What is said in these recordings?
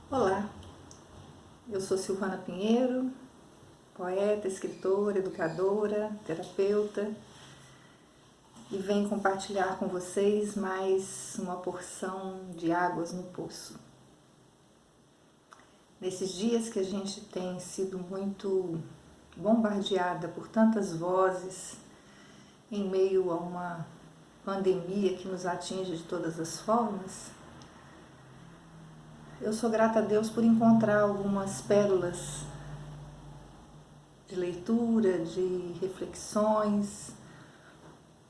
Olá, eu sou Silvana Pinheiro, poeta, escritora, educadora, terapeuta e venho compartilhar com vocês mais uma porção de águas no poço. Nesses dias que a gente tem sido muito bombardeada por tantas vozes, em meio a uma pandemia que nos atinge de todas as formas, eu sou grata a Deus por encontrar algumas pérolas de leitura, de reflexões,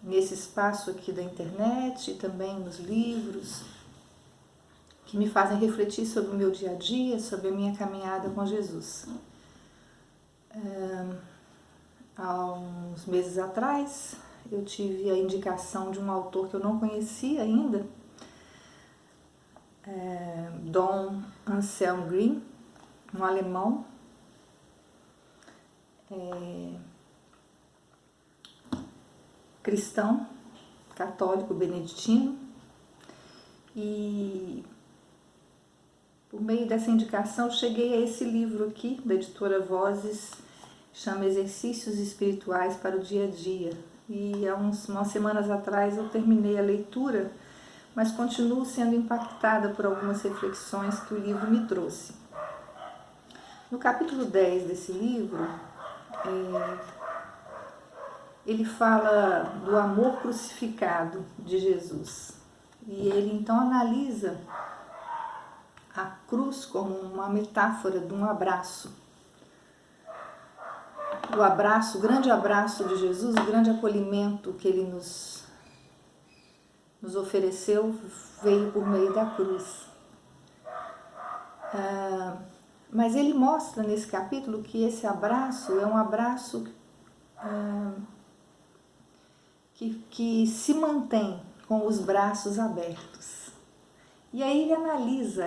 nesse espaço aqui da internet e também nos livros, que me fazem refletir sobre o meu dia a dia, sobre a minha caminhada com Jesus. Há uns meses atrás, eu tive a indicação de um autor que eu não conhecia ainda, Dom Anselm Green, um alemão, cristão, católico, beneditino, e por meio dessa indicação cheguei a esse livro aqui, da editora Vozes, chama Exercícios Espirituais para o Dia a Dia. E há umas semanas atrás eu terminei a leitura, mas continuo sendo impactada por algumas reflexões que o livro me trouxe. No capítulo 10 desse livro, ele fala do amor crucificado de Jesus. E ele então analisa a cruz como uma metáfora de um abraço. O abraço, o grande abraço de Jesus, o grande acolhimento que ele nos ofereceu veio por meio da cruz. Mas ele mostra nesse capítulo que esse abraço é um abraço que se mantém com os braços abertos. E aí ele analisa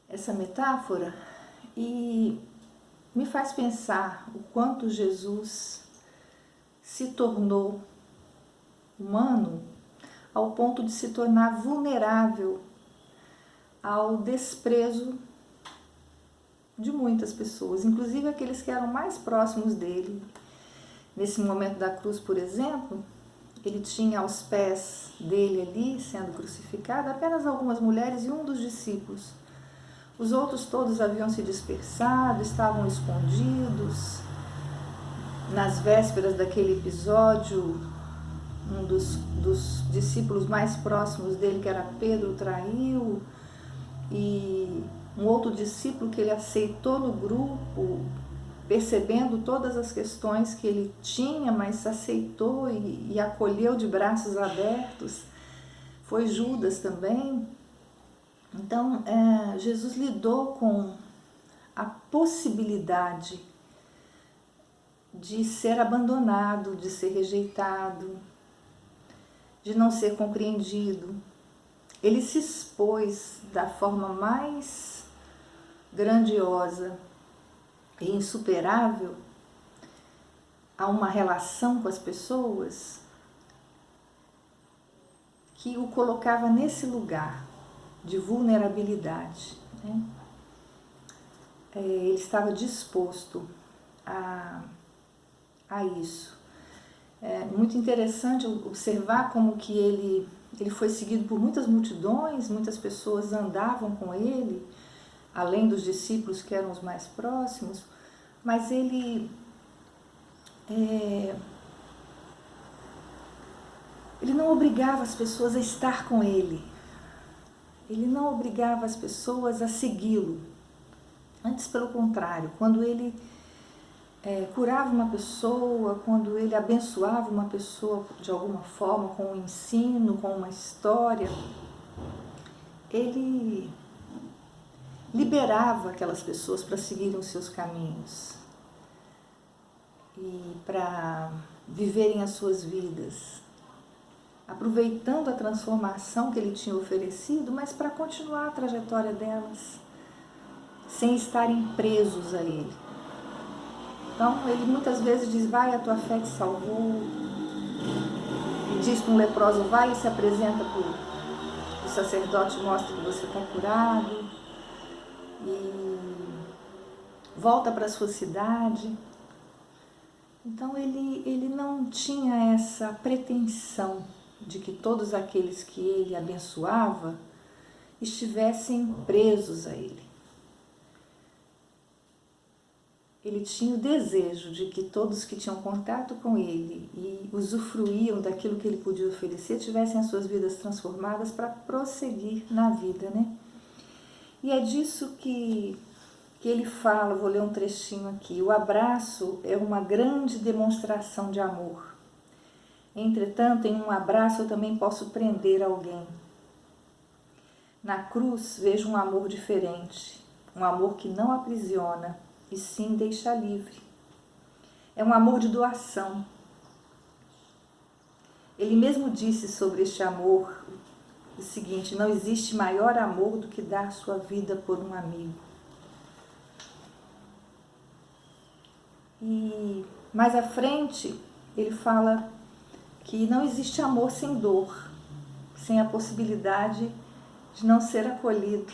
essa metáfora e me faz pensar o quanto Jesus se tornou humano ao ponto de se tornar vulnerável ao desprezo de muitas pessoas, inclusive aqueles que eram mais próximos dele. Nesse momento da cruz, por exemplo, ele tinha aos pés dele ali, sendo crucificado, apenas algumas mulheres e um dos discípulos. Os outros todos haviam se dispersado, estavam escondidos. Nas vésperas daquele episódio, um dos discípulos mais próximos dele, que era Pedro, traiu, e um outro discípulo que ele aceitou no grupo, percebendo todas as questões que ele tinha, mas aceitou e acolheu de braços abertos, foi Judas também. Então, Jesus lidou com a possibilidade de ser abandonado, de ser rejeitado, de não ser compreendido. Ele se expôs da forma mais grandiosa e insuperável a uma relação com as pessoas que o colocava nesse lugar de vulnerabilidade, né? Ele estava disposto a isso. É muito interessante observar como que ele foi seguido por muitas multidões, muitas pessoas andavam com ele, além dos discípulos que eram os mais próximos, mas ele não obrigava as pessoas a estar com ele, ele não obrigava as pessoas a segui-lo. Antes, pelo contrário, quando ele curava uma pessoa, quando ele abençoava uma pessoa de alguma forma, com um ensino, com uma história, ele liberava aquelas pessoas para seguirem os seus caminhos e para viverem as suas vidas, aproveitando a transformação que ele tinha oferecido, mas para continuar a trajetória delas, sem estarem presos a ele. Então, ele muitas vezes diz, vai, a tua fé te salvou. E diz para um leproso, vai e se apresenta o sacerdote mostra que você está curado e volta para a sua cidade. Então ele não tinha essa pretensão de que todos aqueles que ele abençoava estivessem presos a ele. Ele tinha o desejo de que todos que tinham contato com ele e usufruíam daquilo que ele podia oferecer tivessem as suas vidas transformadas para prosseguir na vida, né? E é disso que ele fala, vou ler um trechinho aqui. O abraço é uma grande demonstração de amor. Entretanto, em um abraço eu também posso prender alguém. Na cruz vejo um amor diferente, um amor que não aprisiona, e sim deixa livre. É um amor de doação. Ele mesmo disse sobre este amor o seguinte: não existe maior amor do que dar sua vida por um amigo. E mais à frente ele fala que não existe amor sem dor, sem a possibilidade de não ser acolhido.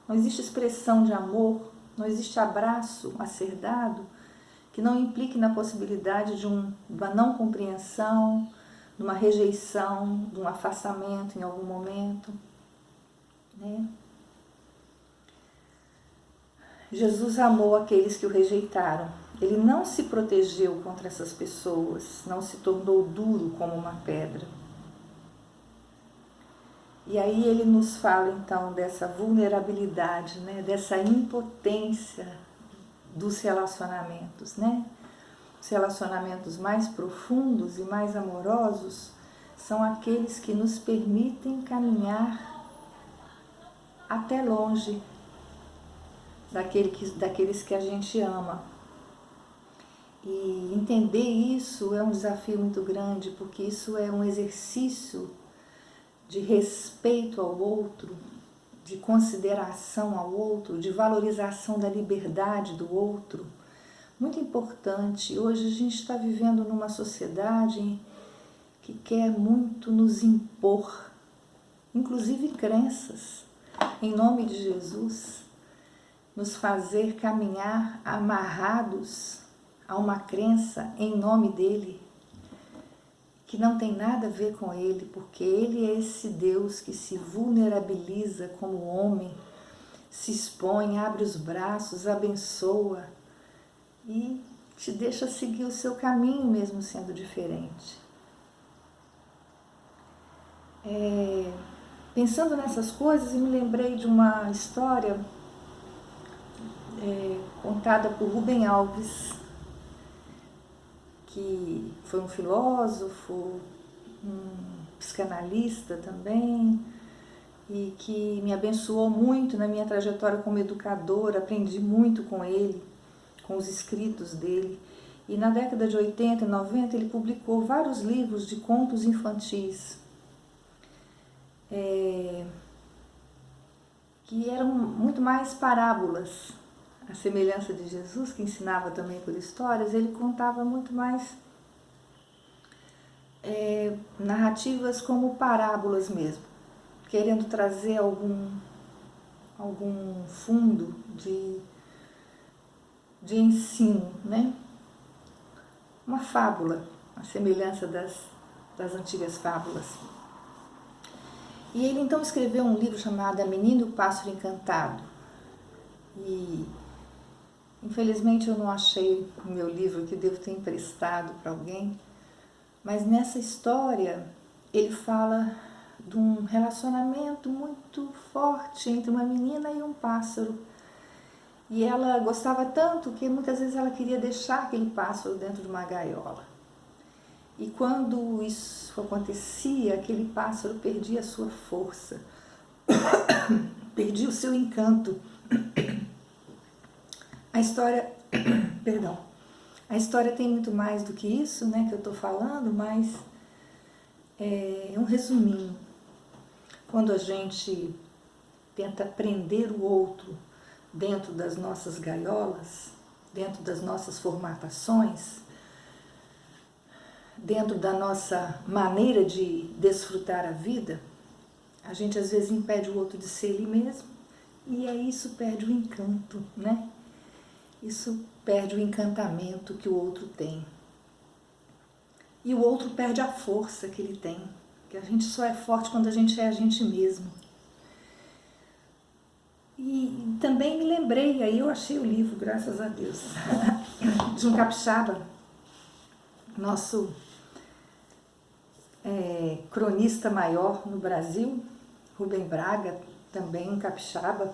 Não existe expressão de amor, não existe abraço a ser dado que não implique na possibilidade de uma não compreensão, de uma rejeição, de um afastamento em algum momento, né? Jesus amou aqueles que o rejeitaram. Ele não se protegeu contra essas pessoas, não se tornou duro como uma pedra. E aí ele nos fala então dessa vulnerabilidade, né? Dessa impotência dos relacionamentos, né? Os relacionamentos mais profundos e mais amorosos são aqueles que nos permitem caminhar até longe daqueles que a gente ama. E entender isso é um desafio muito grande, porque isso é um exercício de respeito ao outro, de consideração ao outro, de valorização da liberdade do outro. Muito importante. Hoje a gente está vivendo numa sociedade que quer muito nos impor, inclusive crenças, em nome de Jesus, nos fazer caminhar amarrados a uma crença em nome dele, que não tem nada a ver com ele, porque ele é esse Deus que se vulnerabiliza como homem, se expõe, abre os braços, abençoa e te deixa seguir o seu caminho mesmo sendo diferente. Pensando nessas coisas, eu me lembrei de uma história contada por Rubem Alves, que foi um filósofo, um psicanalista também, e que me abençoou muito na minha trajetória como educadora. Aprendi muito com ele, com os escritos dele. E na década de 80 e 90 ele publicou vários livros de contos infantis, que eram muito mais parábolas. A semelhança de Jesus, que ensinava também por histórias, ele contava muito mais narrativas como parábolas mesmo, querendo trazer algum fundo de ensino, né? Uma fábula, a semelhança das antigas fábulas. E ele então escreveu um livro chamado A Menina e o Pássaro Encantado. E infelizmente eu não achei o meu livro, que devo ter emprestado para alguém, mas nessa história ele fala de um relacionamento muito forte entre uma menina e um pássaro. E ela gostava tanto que muitas vezes ela queria deixar aquele pássaro dentro de uma gaiola. E quando isso acontecia, aquele pássaro perdia a sua força, perdia o seu encanto. A história, perdão, a história tem muito mais do que isso, né, que eu estou falando, mas é um resuminho. Quando a gente tenta prender o outro dentro das nossas gaiolas, dentro das nossas formatações, dentro da nossa maneira de desfrutar a vida A gente às vezes impede o outro de ser ele mesmo, e aí isso perde o encanto, né? Isso perde o encantamento que o outro tem. E o outro perde a força que ele tem, que a gente só é forte quando a gente é a gente mesmo. E também me lembrei, aí eu achei o livro, graças a Deus, de um capixaba, nosso cronista maior no Brasil, Rubem Braga, também um capixaba.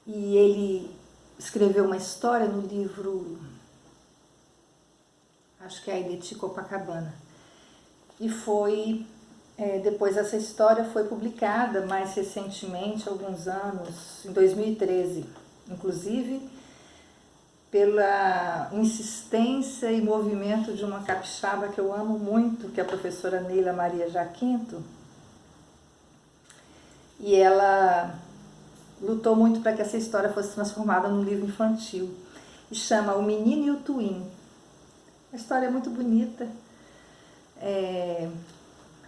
E ele escreveu uma história no livro, acho que é a Ireti Copacabana. E foi, depois essa história foi publicada mais recentemente, alguns anos, em 2013, inclusive pela insistência e movimento de uma capixaba que eu amo muito, que é a professora Neila Maria Jaquinto, e ela lutou muito para que essa história fosse transformada num livro infantil, e chama O Menino e o Tuim. A história é muito bonita,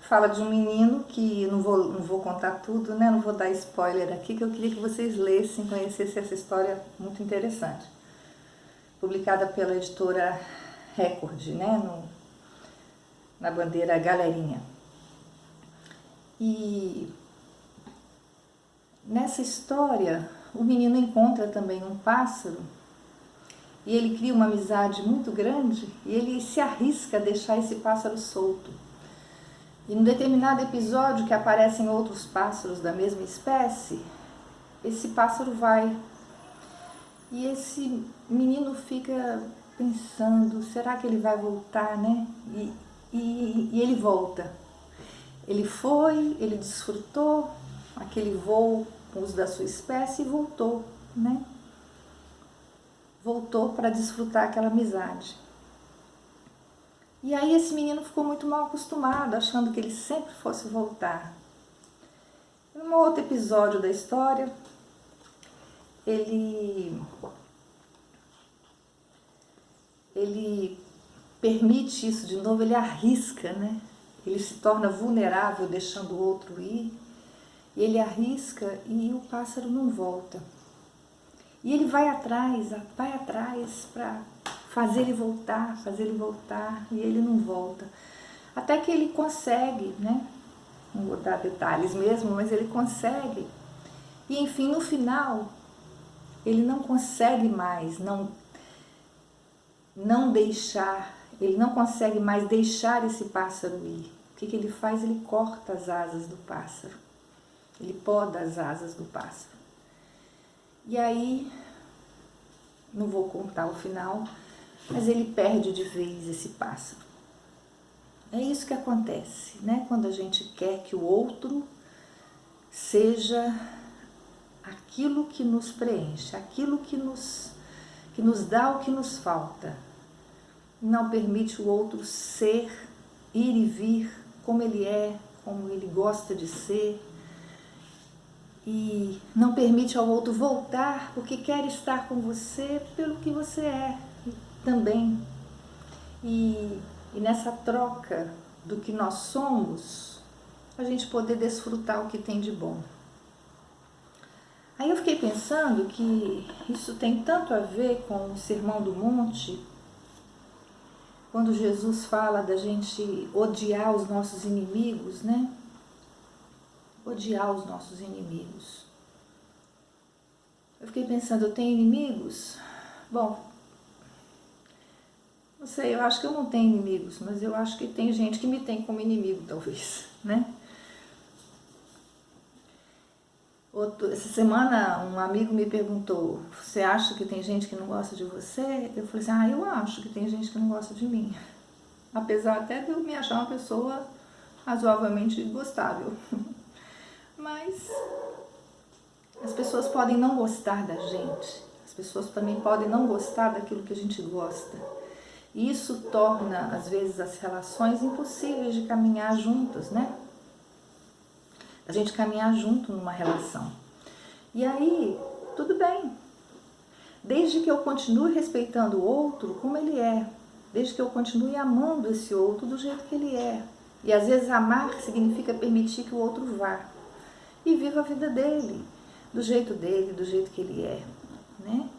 fala de um menino que, não vou contar tudo, né? Não vou dar spoiler aqui, que eu queria que vocês lessem, conhecessem essa história muito interessante. Publicada pela editora Record, né? Na bandeira Galerinha. E nessa história, o menino encontra também um pássaro e ele cria uma amizade muito grande e ele se arrisca a deixar esse pássaro solto. E num determinado episódio que aparecem outros pássaros da mesma espécie, esse pássaro vai. E esse menino fica pensando, será que ele vai voltar, né? E ele volta. Ele foi, ele desfrutou aquele voo com os da sua espécie e voltou, né? Voltou para desfrutar aquela amizade. E aí esse menino ficou muito mal acostumado, achando que ele sempre fosse voltar. Em um outro episódio da história, ele permite isso de novo, ele arrisca, né? Ele se torna vulnerável deixando o outro ir, e ele arrisca e o pássaro não volta. E ele vai atrás para fazer ele voltar, e ele não volta. Até que ele consegue, né? Não vou dar detalhes mesmo, mas ele consegue. E enfim, no final, ele não consegue mais não deixar, ele não consegue mais deixar esse pássaro ir. O que ele faz? Ele corta as asas do pássaro. Ele poda as asas do pássaro. E aí, não vou contar o final, mas ele perde de vez esse pássaro. É isso que acontece, né? Quando a gente quer que o outro seja aquilo que nos preenche, aquilo que nos dá o que nos falta. Não permite o outro ser, ir e vir como ele é, como ele gosta de ser. E não permite ao outro voltar porque quer estar com você pelo que você é também. E nessa troca do que nós somos, a gente poder desfrutar o que tem de bom. Aí eu fiquei pensando que isso tem tanto a ver com o Sermão do Monte, quando Jesus fala da gente odiar os nossos inimigos, né? Odiar os nossos inimigos. Eu fiquei pensando, eu tenho inimigos? Bom, não sei, eu acho que eu não tenho inimigos, mas eu acho que tem gente que me tem como inimigo, talvez, né? Essa semana um amigo me perguntou, você acha que tem gente que não gosta de você? Eu falei assim, eu acho que tem gente que não gosta de mim. Apesar até de eu me achar uma pessoa razoavelmente gostável. Mas as pessoas podem não gostar da gente. As pessoas também podem não gostar daquilo que a gente gosta. E isso torna, às vezes, as relações impossíveis de caminhar juntas, né? A gente caminhar junto numa relação. E aí, tudo bem. Desde que eu continue respeitando o outro como ele é. Desde que eu continue amando esse outro do jeito que ele é. E às vezes amar significa permitir que o outro vá e viva a vida dele, do jeito que ele é, né?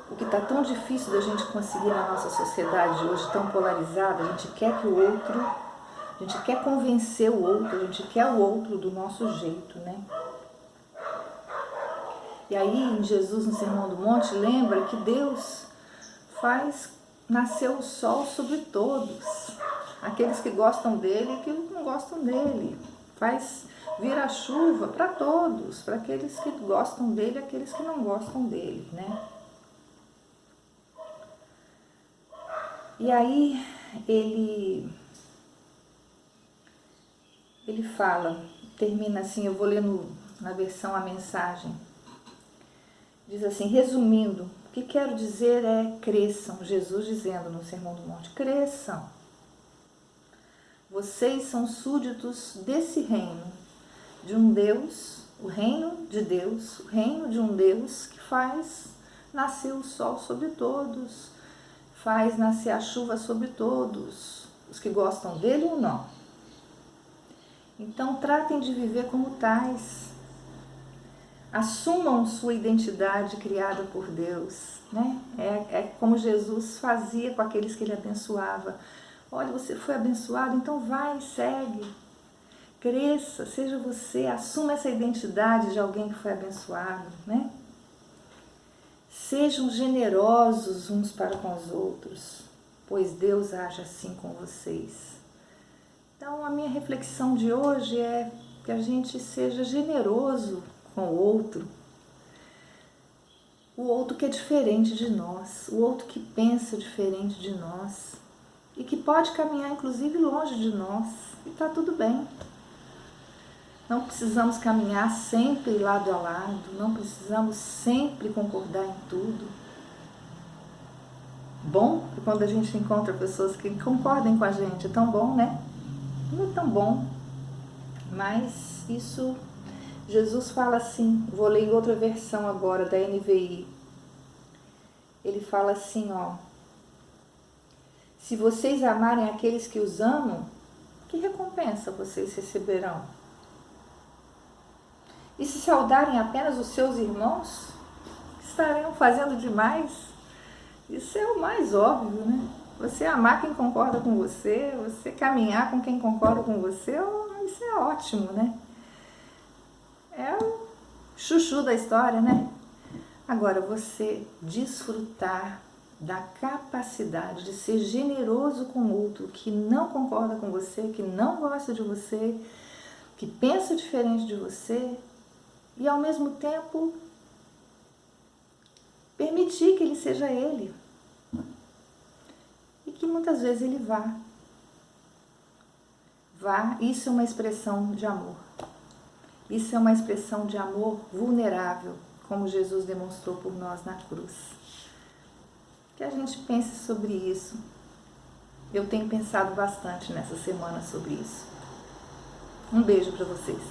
O que está tão difícil da gente conseguir na nossa sociedade hoje, tão polarizada, a gente quer que o outro, a gente quer convencer o outro, a gente quer o outro do nosso jeito, né? E aí, em Jesus, no Sermão do Monte, lembra que Deus faz nascer o sol sobre todos, aqueles que gostam dele e aqueles que não gostam dele. Faz vir a chuva para todos, para aqueles que gostam dele e aqueles que não gostam dele, né? E aí, ele fala, termina assim, eu vou ler na versão A Mensagem. Diz assim, resumindo, o que quero dizer é cresçam, Jesus dizendo no Sermão do Monte, cresçam. Vocês são súditos desse reino, de um Deus, o reino de Deus, o reino de um Deus que faz nascer o sol sobre todos, faz nascer a chuva sobre todos, os que gostam dele ou não. Então tratem de viver como tais. Assumam sua identidade criada por Deus, né? É como Jesus fazia com aqueles que ele abençoava. Olha, você foi abençoado, então vai, segue. Cresça, seja você, assuma essa identidade de alguém que foi abençoado, né? Sejam generosos uns para com os outros, pois Deus age assim com vocês. Então, a minha reflexão de hoje é que a gente seja generoso com o outro que é diferente de nós, o outro que pensa diferente de nós e que pode caminhar inclusive longe de nós, e está tudo bem. Não precisamos caminhar sempre lado a lado, não precisamos sempre concordar em tudo. Bom que quando a gente encontra pessoas que concordem com a gente, é tão bom, né? Não é tão bom, mas isso... Jesus fala assim, vou ler em outra versão agora, da NVI. Ele fala assim, ó. Se vocês amarem aqueles que os amam, que recompensa vocês receberão? E se saudarem apenas os seus irmãos, estarão fazendo demais? Isso é o mais óbvio, né? Você amar quem concorda com você, você caminhar com quem concorda com você, isso é ótimo, né? É o chuchu da história, né? Agora, você desfrutar da capacidade de ser generoso com o outro que não concorda com você, que não gosta de você, que pensa diferente de você, e ao mesmo tempo permitir que ele seja ele. E que muitas vezes ele vá. Isso é uma expressão de amor. Isso é uma expressão de amor vulnerável, como Jesus demonstrou por nós na cruz. Que a gente pense sobre isso. Eu tenho pensado bastante nessa semana sobre isso. Um beijo para vocês.